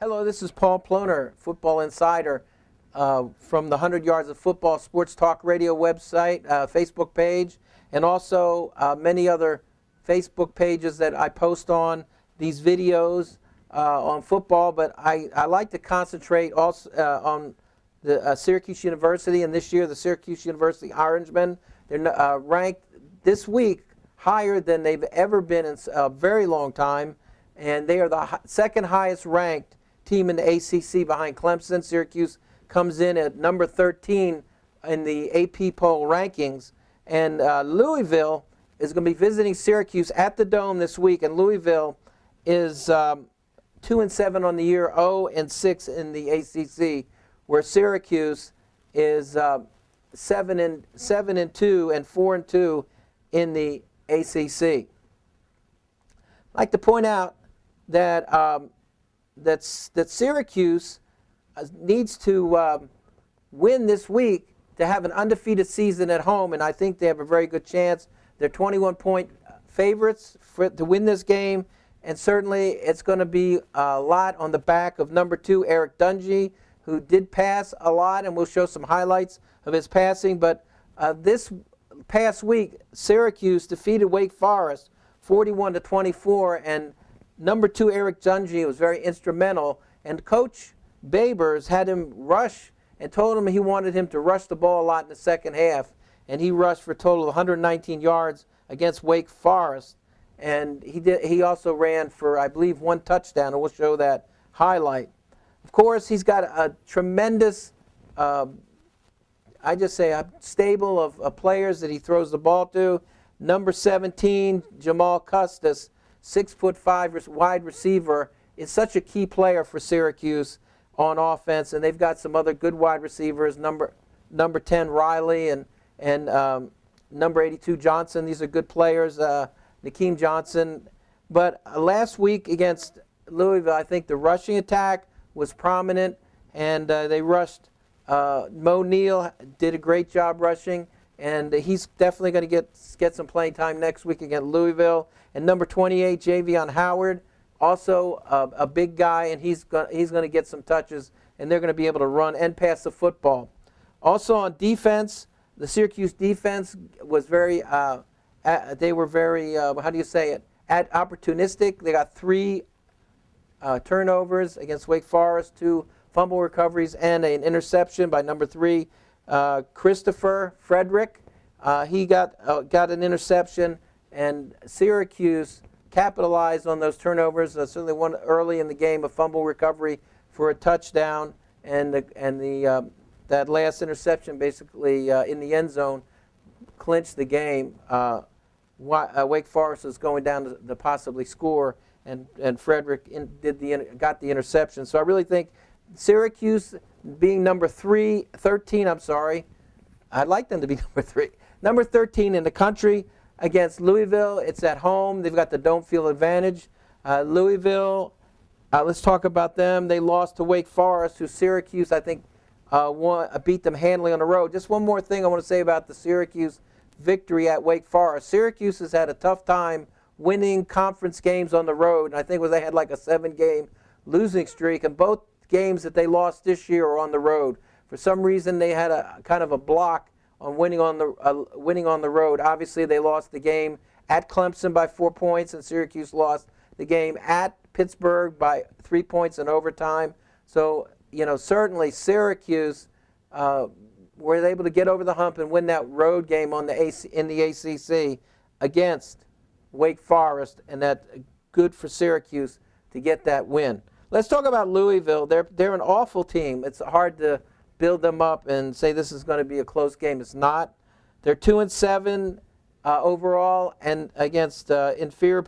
Hello, this is Paul Ploner, Football Insider, from the 100 Yards of Football Sports Talk Radio website, Facebook page, and also many other Facebook pages that I post on these videos on football. But I like to concentrate also on the Syracuse University, and this year the Syracuse University Orangemen. They're ranked this week higher than they've ever been in a very long time, and they are the second highest ranked team in the ACC behind Clemson. Syracuse comes in at number 13 in the AP poll rankings. And Louisville is going to be visiting Syracuse at the Dome this week. And Louisville is 2-7 on the year, 0-6 in the ACC, where Syracuse is 7-2 and 4-2 in the ACC. I'd like to point out that that Syracuse needs to win this week to have an undefeated season at home, and I think they have a very good chance. They're 21-point favorites to win this game, and certainly it's going to be a lot on the back of number 2, Eric Dungy, who did pass a lot, and we'll show some highlights of his passing. But this past week, Syracuse defeated Wake Forest 41-24, and number 2, Eric Dungy, was very instrumental, and Coach Babers had him rush and told him he wanted him to rush the ball a lot in the second half, and he rushed for a total of 119 yards against Wake Forest, and he also ran for, I believe, 1 touchdown, and we'll show that highlight. Of course, he's got a tremendous, a stable of players that he throws the ball to. Number 17, Jamal Custis, 6'5" wide receiver, is such a key player for Syracuse on offense, and they've got some other good wide receivers. Number 10 Riley and number 82 Johnson. These are good players. Nakeem Johnson. But last week against Louisville, I think the rushing attack was prominent, and they rushed. Mo Neal did a great job rushing, and he's definitely going to get some playing time next week against Louisville. And number 28, Javion Howard, also a big guy, and he's going to get some touches, and they're going to be able to run and pass the football. Also on defense, the Syracuse defense was very, they were very, opportunistic. They got 3 turnovers against Wake Forest, 2 fumble recoveries, and an interception by number 3, Christopher Frederick. He got an interception, and Syracuse capitalized on those turnovers. Certainly one early in the game, a fumble recovery for a touchdown, and that last interception basically in the end zone clinched the game. Wake Forest was going down to possibly score, and Frederick got the interception. So I really think Syracuse being number 13, I'd like them to be number 13 in the country against Louisville. It's at home. They've got the dome field advantage. Louisville, let's talk about them. They lost to Wake Forest, who Syracuse, I think, beat them handily on the road. Just one more thing I want to say about the Syracuse victory at Wake Forest. Syracuse has had a tough time winning conference games on the road, and I think they had like a 7-game losing streak, and both games that they lost this year are on the road. For some reason, they had a kind of a block on winning on the road. Obviously, they lost the game at Clemson by 4 points, and Syracuse lost the game at Pittsburgh by 3 points in overtime. So, certainly Syracuse were able to get over the hump and win that road game in the ACC against Wake Forest, and that's good for Syracuse to get that win. Let's talk about Louisville. They're an awful team. It's hard to build them up and say this is going to be a close game. It's not. They're 2-7 overall, and against inferior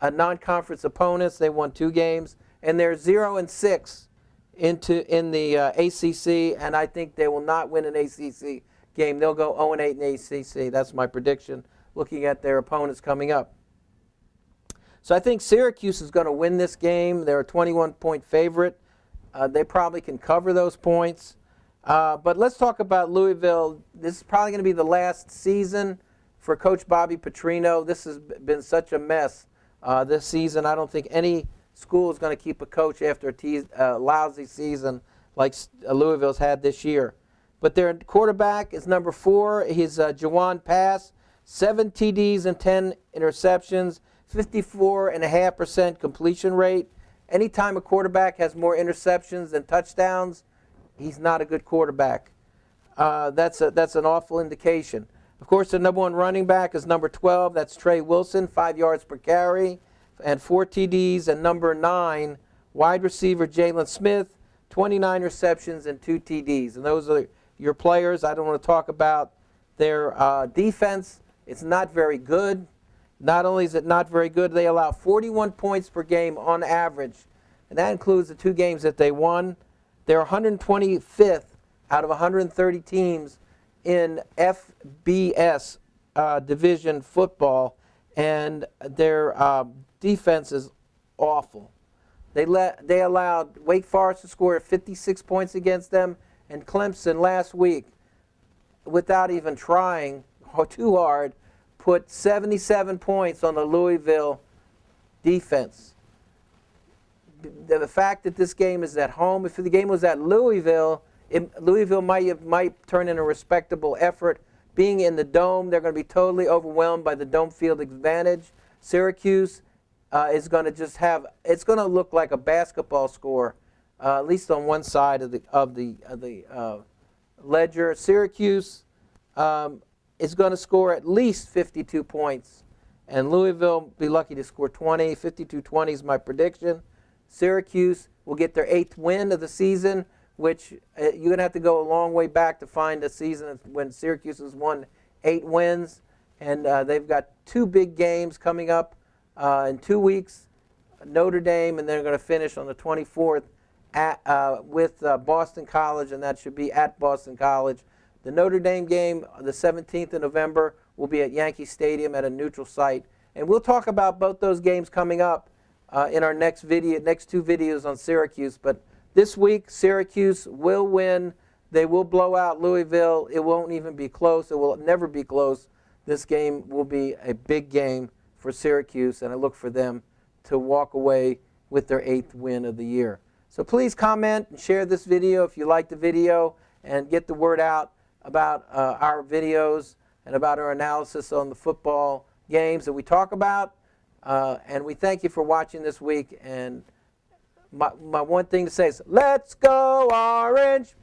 non-conference opponents, they won 2 games, and they're 0-6 in the ACC, and I think they will not win an ACC game. They'll go 0-8 in the ACC. That's my prediction, looking at their opponents coming up. So I think Syracuse is going to win this game. They're a 21-point favorite. They probably can cover those points. But let's talk about Louisville. This is probably going to be the last season for Coach Bobby Petrino. This has been such a mess this season. I don't think any school is going to keep a coach after a lousy season like Louisville's had this year. But their quarterback is number 4. He's Jawan Pass, 7 TDs and 10 interceptions, 54.5% completion rate. Anytime a quarterback has more interceptions than touchdowns, he's not a good quarterback. That's an awful indication. Of course, the number 1 running back is number 12. That's Trey Wilson, 5 yards per carry and 4 TDs. And number 9, wide receiver Jalen Smith, 29 receptions and 2 TDs. And those are your players. I don't want to talk about their defense. It's not very good. Not only is it not very good, they allow 41 points per game on average. And that includes the 2 games that they won. They're 125th out of 130 teams in FBS division football, and their defense is awful. They allowed Wake Forest to score 56 points against them, and Clemson last week, without even trying too hard, put 77 points on the Louisville defense. The fact that this game is at home, if the game was at Louisville, Louisville might turn in a respectable effort. Being in the Dome, they're going to be totally overwhelmed by the Dome field advantage. Syracuse is going to just have, it's going to look like a basketball score, at least on one side of the ledger. Syracuse is going to score at least 52 points, and Louisville be lucky to score 20. 52-20 is my prediction. Syracuse will get their 8th win of the season, which you're going to have to go a long way back to find a season when Syracuse has won 8 wins. And they've got 2 big games coming up in 2 weeks, Notre Dame, and they're going to finish on the 24th with Boston College, and that should be at Boston College. The Notre Dame game, the 17th of November, will be at Yankee Stadium at a neutral site. And we'll talk about both those games coming up in our next 2 videos on Syracuse. But this week, Syracuse will win. They will blow out Louisville. It won't even be close. It will never be close. This game will be a big game for Syracuse, and I look for them to walk away with their 8th win of the year. So please comment and share this video if you like the video, and get the word out about our videos and about our analysis on the football games that we talk about. And we thank you for watching this week. And my one thing to say is, let's go Orange!